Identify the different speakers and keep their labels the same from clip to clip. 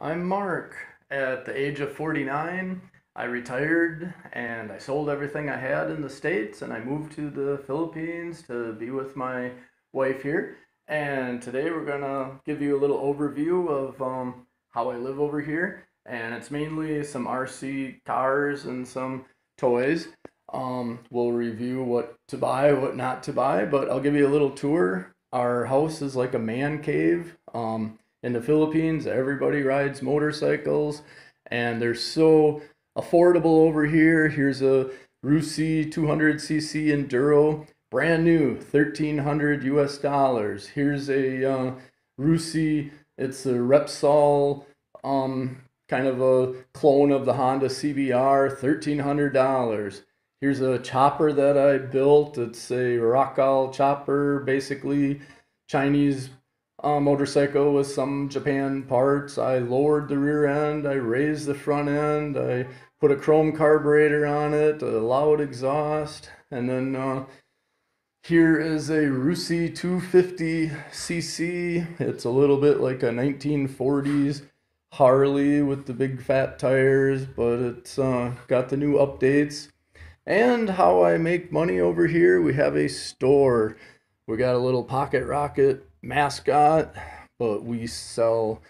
Speaker 1: I'm Mark. At the age of 49, I retired and I sold everything I had in the States and I moved to the Philippines to be with my wife here. And today we're going to give you a little overview of how I live over here. And it's mainly some RC cars and some toys. We'll review what to buy, what not to buy, but I'll give you a little tour. Our house is like a man cave. In the Philippines, everybody rides motorcycles, and they're so affordable over here. Here's a Rusi 200cc Enduro, brand new, 1,300 US dollars. Here's a Rusi, it's a Repsol, kind of a clone of the Honda CBR, $1,300. Here's a chopper that I built. It's a Rockall chopper, basically Chinese motorcycle with some Japan parts. I lowered the rear end, I raised the front end, I put a chrome carburetor on it, a loud exhaust, and then here is a Rusi 250cc. It's a little bit like a 1940s Harley with the big fat tires, but it's got the new updates. And how I make money over here, we have a store. We got a little Pocket Rocket mascot, but we sell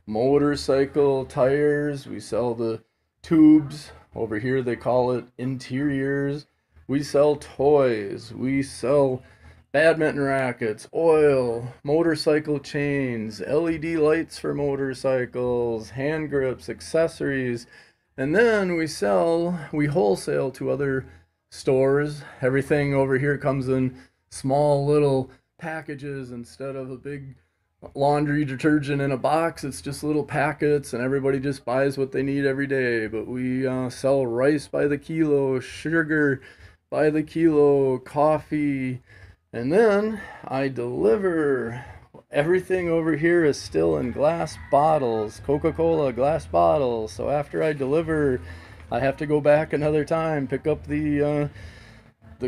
Speaker 1: motorcycle tires, we sell the tubes. Over here they call it interiors. We sell toys, we sell badminton rackets, oil, motorcycle chains, LED lights for motorcycles, hand grips, accessories, and then we wholesale to other stores. Everything over here comes in small little packages instead of a big laundry detergent in a box. It's just little packets and everybody just buys what they need every day. But we sell rice by the kilo, sugar by the kilo, coffee, and then I deliver. Everything over here is still in glass bottles, Coca-Cola glass bottles. So after I deliver, I have to go back another time, pick up the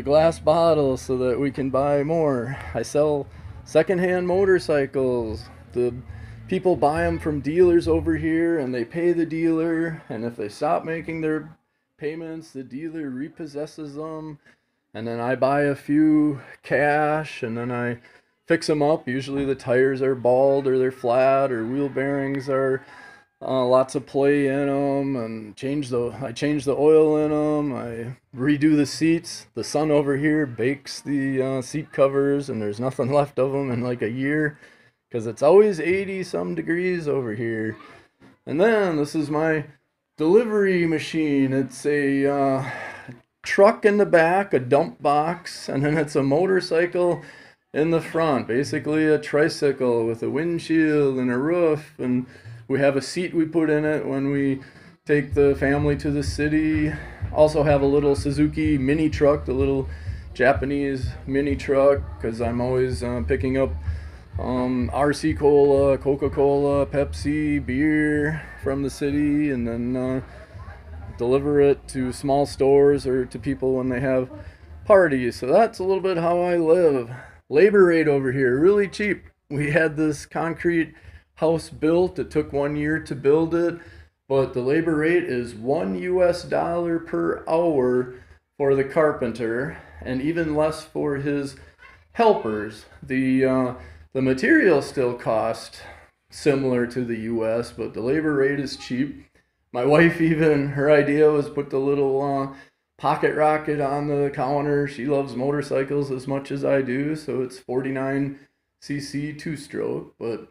Speaker 1: glass bottles so that we can buy more. I sell secondhand motorcycles. The people buy them from dealers over here and they pay the dealer, and if they stop making their payments, the dealer repossesses them, and then I buy a few cash and then I fix them up. Usually the tires are bald or they're flat or wheel bearings are lots of play in them, and I change the oil in them. I redo the seats. The sun over here bakes the seat covers, and there's nothing left of them in like a year because it's always 80 some degrees over here. And then this is my delivery machine. It's a truck in the back, a dump box, and then it's a motorcycle in the front, basically a tricycle with a windshield and a roof, and we have a seat we put in it when we take the family to the city. Also have a little Suzuki mini truck, the little Japanese mini truck, because I'm always picking up RC Cola, Coca-Cola, Pepsi, beer from the city, and then deliver it to small stores or to people when they have parties. So that's a little bit how I live. Labor rate over here, really cheap. We had this concrete house built. It took 1 year to build it, but the labor rate is $1 per hour for the carpenter, and even less for his helpers. The material still cost similar to the US, but the labor rate is cheap. My wife, even her idea was put the little Pocket Rocket on the counter. She loves motorcycles as much as I do, so it's 49cc two-stroke. But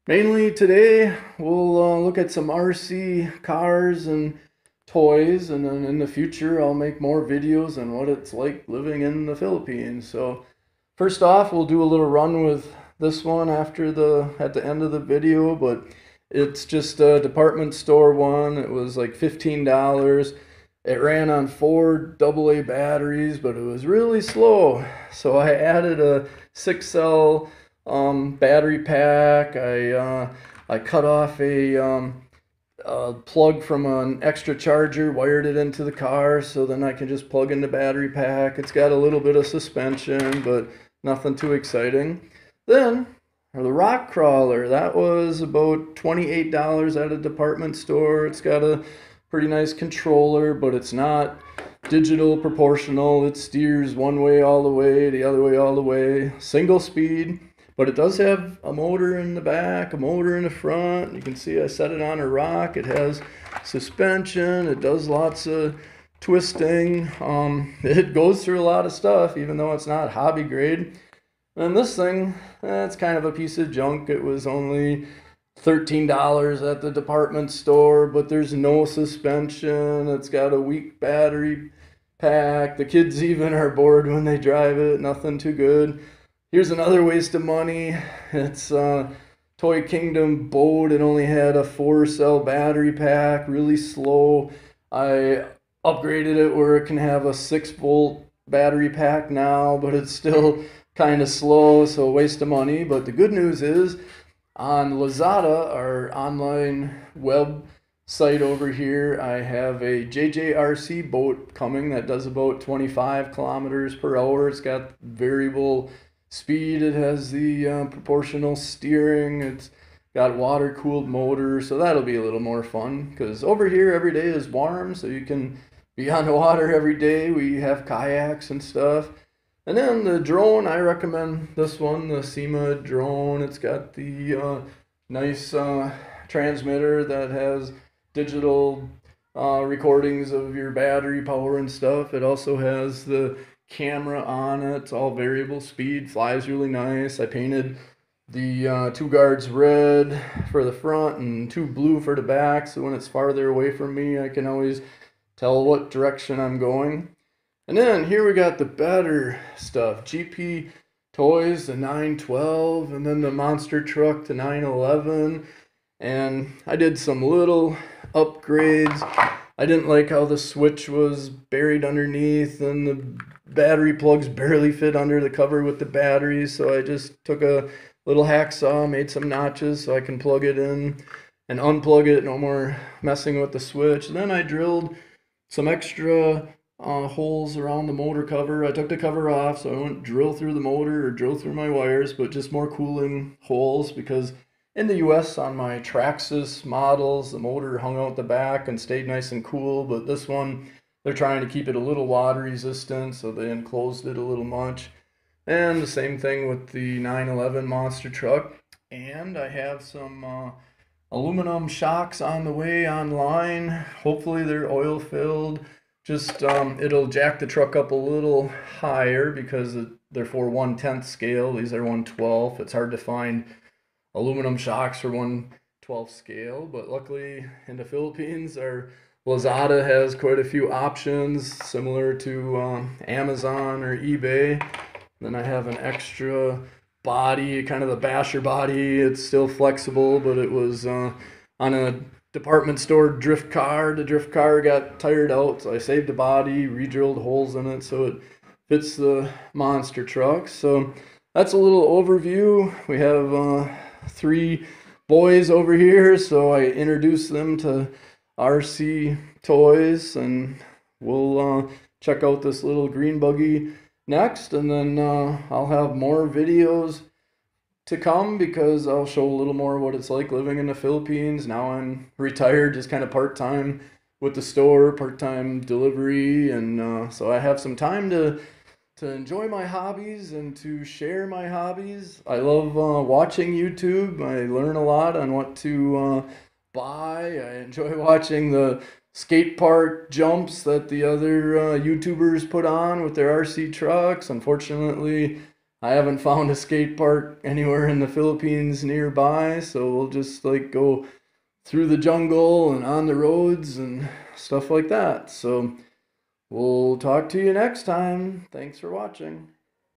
Speaker 1: mainly today we'll look at some RC cars and toys, and then in the future I'll make more videos on what it's like living in the Philippines. So first off, we'll do a little run with this one at the end of the video, but it's just a department store one. It was like $15. It ran on 4 AA batteries, but it was really slow. So I added a 6-cell battery pack. I cut off a plug from an extra charger, wired it into the car, so then I can just plug in the battery pack. It's got a little bit of suspension, but nothing too exciting. Then Or the rock crawler, that was about $28 at a department store. It's got a pretty nice controller, but it's not digital proportional. It steers one way all the way, the other way all the way. Single speed, but it does have a motor in the back, a motor in the front. You can see I set it on a rock. It has suspension. It does lots of twisting. It goes through a lot of stuff, even though it's not hobby grade. And this thing, it's kind of a piece of junk. It was only $13 at the department store, but there's no suspension. It's got a weak battery pack. The kids even are bored when they drive it. Nothing too good. Here's another waste of money. It's Toy Kingdom boat. It only had a 4-cell battery pack, really slow. I upgraded it where it can have a 6-volt battery pack now, but it's still kind of slow, so a waste of money. But the good news is on Lazada, our online web site over here, I have a JJRC boat coming that does about 25 kilometers per hour. It's got variable speed. It has the proportional steering. It's got water cooled motor, so that'll be a little more fun because over here every day is warm, so you can be on the water every day. We have kayaks and stuff. And then the drone, I recommend this one, the SEMA drone. It's got the nice transmitter that has digital recordings of your battery power and stuff. It also has the camera on it. It's all variable speed, flies really nice. I painted the 2 guards red for the front and 2 blue for the back, so when it's farther away from me, I can always tell what direction I'm going. And then here we got the better stuff. GP Toys, the 912, and then the monster truck, the 911. And I did some little upgrades. I didn't like how the switch was buried underneath and the battery plugs barely fit under the cover with the batteries. So I just took a little hacksaw, made some notches so I can plug it in and unplug it. No more messing with the switch. And then I drilled some extra holes around the motor cover. I took the cover off, so I wouldn't drill through the motor or drill through my wires, but just more cooling holes, because in the US on my Traxxas models, the motor hung out the back and stayed nice and cool, but this one, they're trying to keep it a little water resistant, so they enclosed it a little much. And the same thing with the 911 monster truck. And I have some aluminum shocks on the way online. Hopefully they're oil filled. Just it'll jack the truck up a little higher because they're for 1/10 scale. These are 1/12. It's hard to find aluminum shocks for 1/12 scale, but luckily in the Philippines, our Lazada has quite a few options similar to Amazon or eBay. Then I have an extra body, kind of the basher body. It's still flexible, but it was on a department store drift car. The drift car got tired out, so I saved the body, re-drilled holes in it so it fits the monster truck. So that's a little overview. We have 3 boys over here, so I introduced them to RC Toys, and we'll check out this little green buggy next, and then I'll have more videos to come because I'll show a little more what it's like living in the Philippines. Now I'm retired, just kind of part-time with the store, part-time delivery, and so I have some time to enjoy my hobbies and to share my hobbies. I love watching YouTube. I learn a lot on what to buy. I enjoy watching the skate park jumps that the other YouTubers put on with their RC trucks. Unfortunately, I haven't found a skate park anywhere in the Philippines nearby, so we'll just like go through the jungle and on the roads and stuff like that. So we'll talk to you next time. Thanks for watching.